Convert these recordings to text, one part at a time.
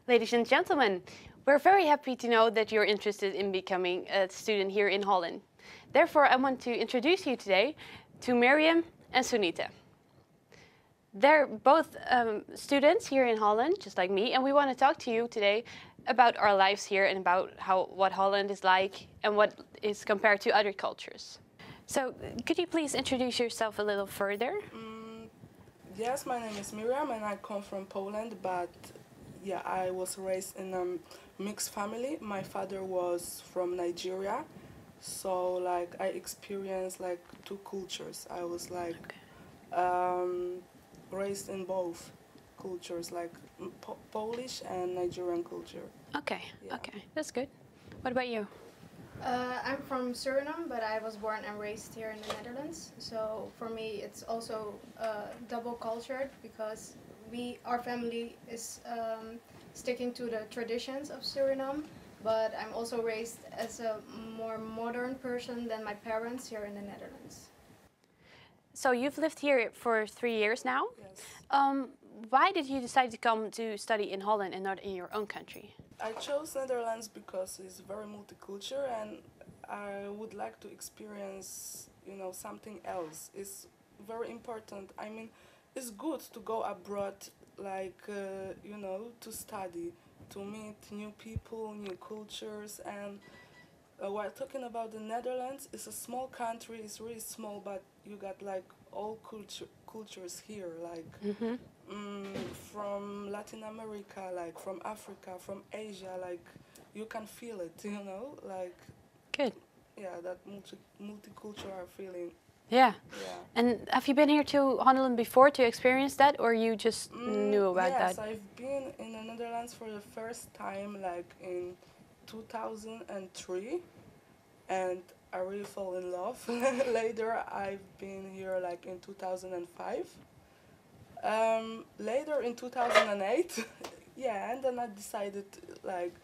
Ladies and gentlemen, we're very happy to know that you're interested in becoming a student here in Holland. Therefore, I want to introduce you today to Miriam and Sunita. They're both students here in Holland, just like me, and we want to talk to you today about our lives here and about what Holland is like and what is compared to other cultures. So, could you please introduce yourself a little further? Yes, my name is Miriam and I come from Poland, but yeah, I was raised in a mixed family. My father was from Nigeria, so like I experienced like two cultures. I was like raised in both cultures, like Polish and Nigerian culture. Okay, Yeah. okay, that's good. What about you? I'm from Suriname, but I was born and raised here in the Netherlands. So for me, it's also double cultured because our family is sticking to the traditions of Suriname. But I'm also raised as a more modern person than my parents here in the Netherlands. So you've lived here for 3 years now. Yes. Why did you decide to come to study in Holland and not in your own country? I chose Netherlands because it's very multicultural and I would like to experience, something else. It's very important. I mean, it's good to go abroad, like, to study, to meet new people, new cultures. And while talking about the Netherlands, it's a small country, it's really small, but you got like all cultures here, like from Latin America, like from Africa, from Asia, like you can feel it, like Good. yeah, that multicultural feeling. Yeah. Yeah. And have you been here to Holland before to experience that, or you just knew about yes, that? I've been in the Netherlands for the first time, like in 2003, and I really fell in love. Later, I've been here like in 2005. Later in 2008, yeah, and then I decided like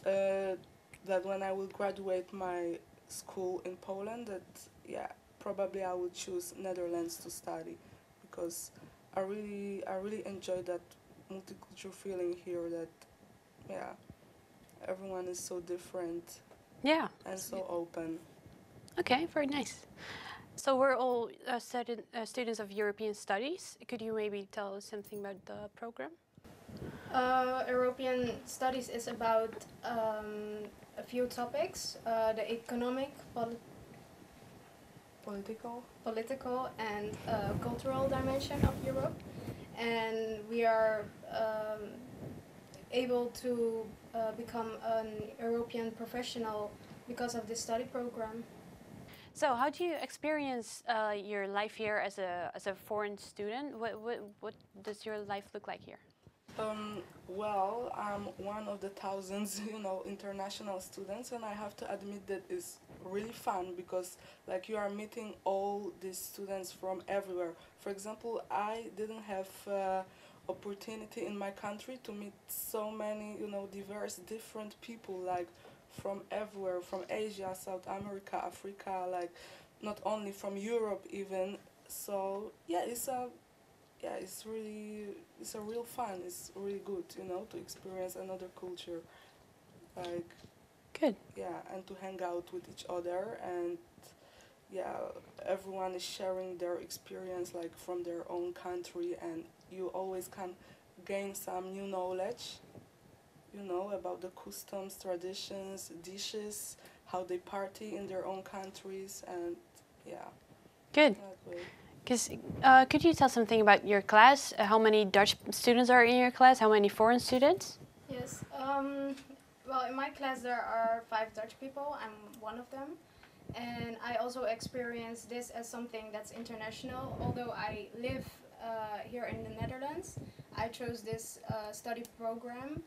that when I will graduate my school in Poland, that yeah, probably I would choose Netherlands to study, because I really enjoy that multicultural feeling here. That yeah, everyone is so different Yeah. and so open. Okay, very nice. So we're all students of European Studies. Could you maybe tell us something about the program? European studies is about a few topics: the economic, political, and cultural dimension of Europe, and we are able to become an European professional because of this study program. So how do you experience your life here as a foreign student? What does your life look like here? Well, I'm one of the thousands, international students, and I have to admit that it's really fun because, like, you are meeting all these students from everywhere. For example, I didn't have opportunity in my country to meet so many, diverse, different people, like, from everywhere, from Asia, South America, Africa, like, not only from Europe even. So yeah, it's a real fun. It's really good, to experience another culture, like Good. yeah, and to hang out with each other, and yeah, everyone is sharing their experience like from their own country, and you always can gain some new knowledge, about the customs, traditions, dishes, how they party in their own countries, and yeah, Good. that way. Could you tell something about your class? How many Dutch students are in your class? How many foreign students? Yes. Well, in my class there are 5 Dutch people. I'm one of them, and I also experience this as something that's international. Although I live here in the Netherlands, I chose this study program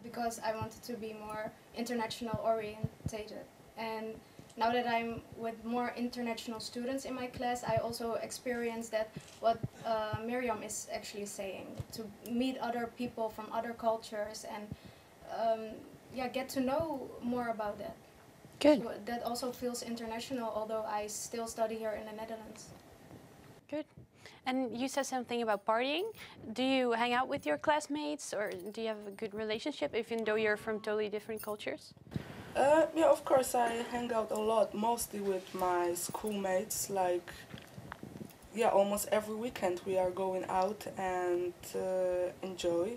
because I wanted to be more international orientated. And now that I'm with more international students in my class, I also experience that what Miriam is actually saying, to meet other people from other cultures and get to know more about that. Good. So that also feels international, although I still study here in the Netherlands. Good. And you said something about partying. Do you hang out with your classmates, or do you have a good relationship, even though you're from totally different cultures? Yeah, of course, I hang out a lot, mostly with my schoolmates. Like, yeah, almost every weekend we are going out and enjoy.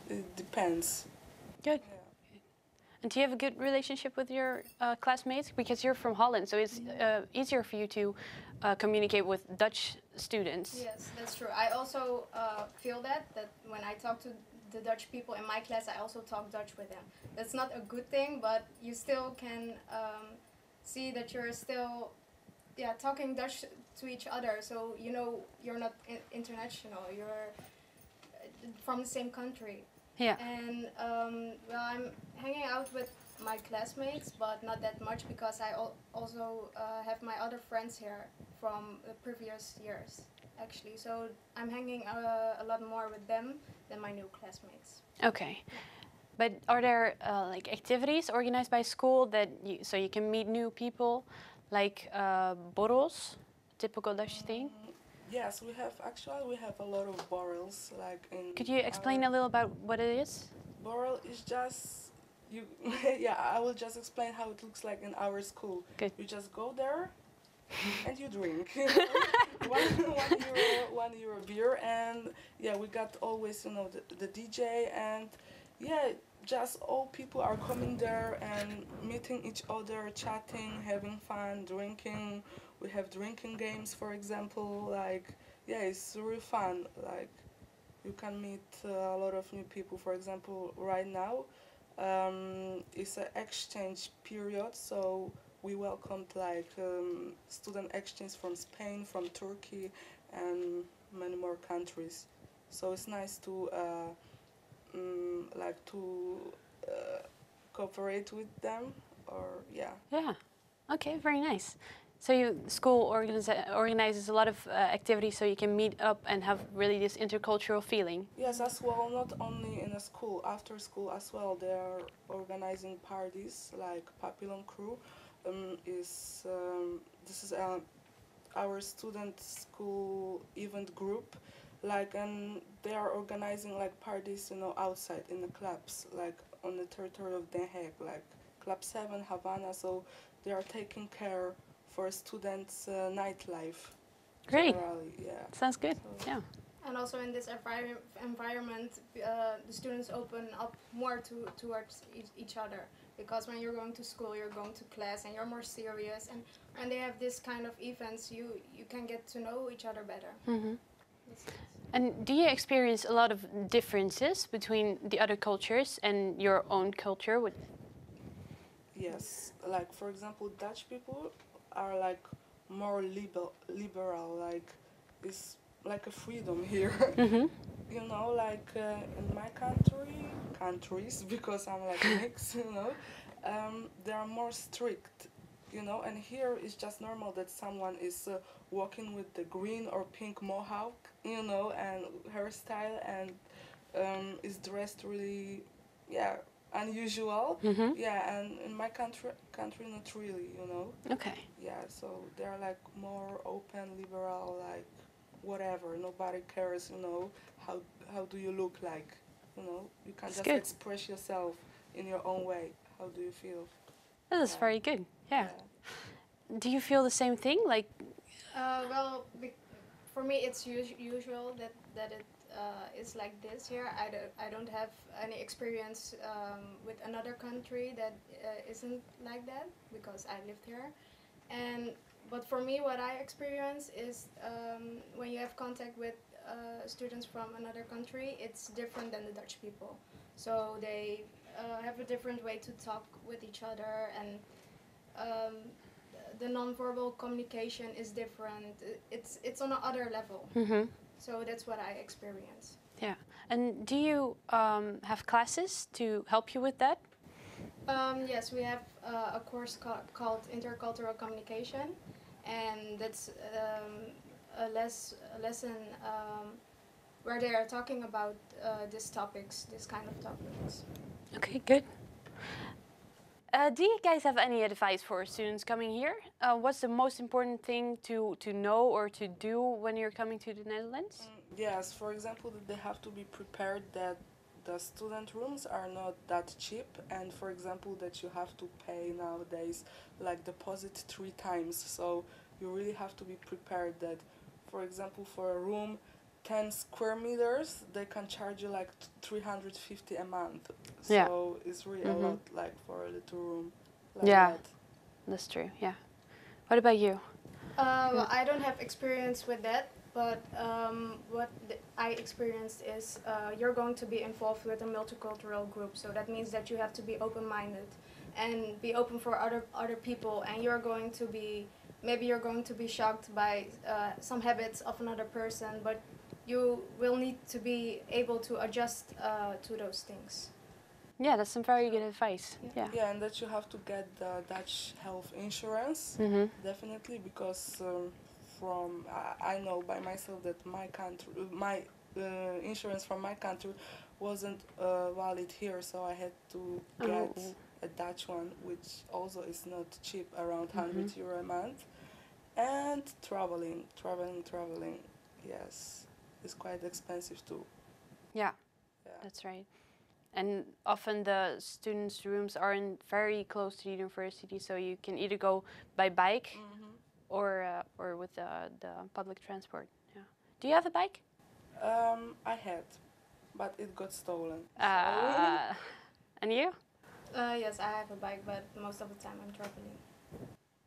It depends. Good. Yeah. And do you have a good relationship with your classmates? Because you're from Holland, so it's easier for you to communicate with Dutch students. Yes, that's true. I also feel that when I talk to the Dutch people in my class, I also talk Dutch with them. That's not a good thing, but you still can see that you're still, yeah, talking Dutch to each other. So you know you're not international. You're from the same country. Yeah. And well, I'm hanging out with my classmates, but not that much because I also have my other friends here from the previous years, actually. So I'm hanging a lot more with them than my new classmates. Okay. But are there like activities organized by school that so you can meet new people, like borrels, typical Dutch thing? Yes, we have a lot of borrels like in. Could you explain a little about what it is? Borrel is just you. Yeah, I will just explain how it looks like in our school. Good. You just go there, and you drink. You know? €1 beer, and yeah, we got always the DJ, and yeah, just all people are coming there and meeting each other, chatting, having fun, drinking. We have drinking games, for example. Like, yeah, it's really fun. Like, you can meet a lot of new people. For example, right now, it's an exchange period, so we welcomed like student exchange from Spain, from Turkey, and many more countries. So it's nice to like to cooperate with them, or yeah. Yeah. Okay, very nice. So school organizes a lot of activities so you can meet up and have really this intercultural feeling. Yes, as well, not only in a school, after school as well, they are organizing parties like Papillon Crew. This is our student school event group, like, and they are organizing like parties, outside in the clubs, like on the territory of Den Haag, like Club 7, Havana. So they are taking care for students' nightlife. Great. Generally, yeah. Sounds good. So, Yeah. And also in this environment, the students open up more towards each other. Because when you're going to school, you're going to class, and you're more serious. And when they have this kind of events, you can get to know each other better. Mm-hmm. And do you experience a lot of differences between the other cultures and your own culture? yes, like for example, Dutch people are like more liberal. Like, it's like a freedom here. Mm-hmm. Like in my countries, because I'm like mixed, they are more strict, and here it's just normal that someone is walking with the green or pink mohawk, and hairstyle, and is dressed really, yeah, unusual. Mm-hmm. Yeah, and in my country not really, Okay. Yeah, so they're like more open, liberal, like whatever. Nobody cares, how do you look like, You can That's just good. express yourself in your own way. How do you feel? That is Yeah. very good. Yeah. Do you feel the same thing? Like, Well, for me, it's usual that it is like this here. I don't have any experience with another country that isn't like that because I lived here. But for me, what I experience is when you have contact with students from another country, it's different than the Dutch people. So they have a different way to talk with each other, and the nonverbal communication is different. It's on another level. mm-hmm. So that's what I experience. Yeah. And do you have classes to help you with that? Yes, we have a course called Intercultural Communication, and that's a lesson where they are talking about this kind of topics. Okay, good. Do you guys have any advice for students coming here? What's the most important thing to know or to do when you're coming to the Netherlands? Yes, for example, that they have to be prepared that the student rooms are not that cheap, and for example that you have to pay nowadays like deposit 3 times. So you really have to be prepared that, for example, for a room 10 square meters they can charge you like 350 a month. Yeah. So it's really a lot, like for a little room like Yeah. that. That's true, yeah. What about you? I don't have experience with that, but I experienced is you're going to be involved with a multicultural group, so that means that you have to be open-minded and be open for other people, and maybe you're going to be shocked by some habits of another person, but you will need to be able to adjust to those things. Yeah, that's some very good advice. Yeah. Yeah, and that you have to get the Dutch health insurance, definitely, because I know by myself that my insurance from my country wasn't valid here, so I had to get a Dutch one, which also is not cheap, around 100 euro a month. And traveling, yes, it's quite expensive too. Yeah, Yeah. that's right. And often the students' rooms aren't very close to the university, so you can either go by bike or with the public transport. Yeah. Do you have a bike? I had, but it got stolen. And you? Yes, I have a bike, but most of the time I'm traveling.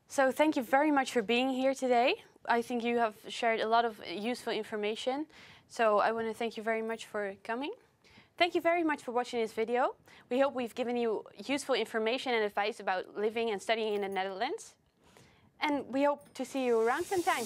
So thank you very much for being here today. I think you have shared a lot of useful information. So I want to thank you very much for coming. Thank you very much for watching this video. We hope we've given you useful information and advice about living and studying in the Netherlands. And we hope to see you around sometime.